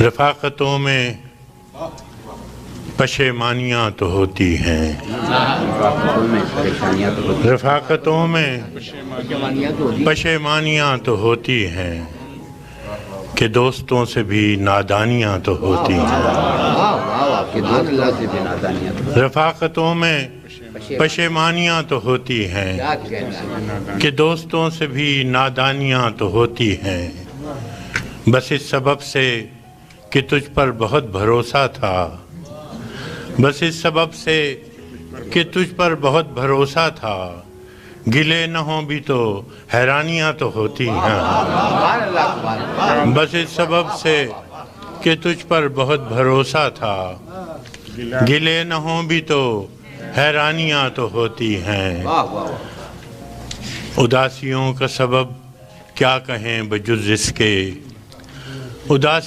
رفاقتوں میں پشیمانیاں تو ہوتی ہیں، رفاقتوں میں پشیمانیاں تو ہوتی ہیں کہ دوستوں سے بھی نادانیاں تو ہوتی ہیں۔ رفاقتوں میں پشیمانیاں تو ہوتی ہیں کہ دوستوں سے بھی نادانیاں تو ہوتی ہیں، بس اس سبب سے کہ تجھ پر بہت بھروسہ تھا، بس اس سبب سے کہ تجھ پر بہت بھروسہ تھا، گلے نہ ہوں بھی تو حیرانیاں تو ہوتی ہیں، بس اس سبب سے کہ تجھ پر بہت بھروسہ تھا، گلے نہ ہوں بھی تو حیرانیاں تو ہوتی ہیں۔ اداسیوں کا سبب کیا کہیں بجز اس کے،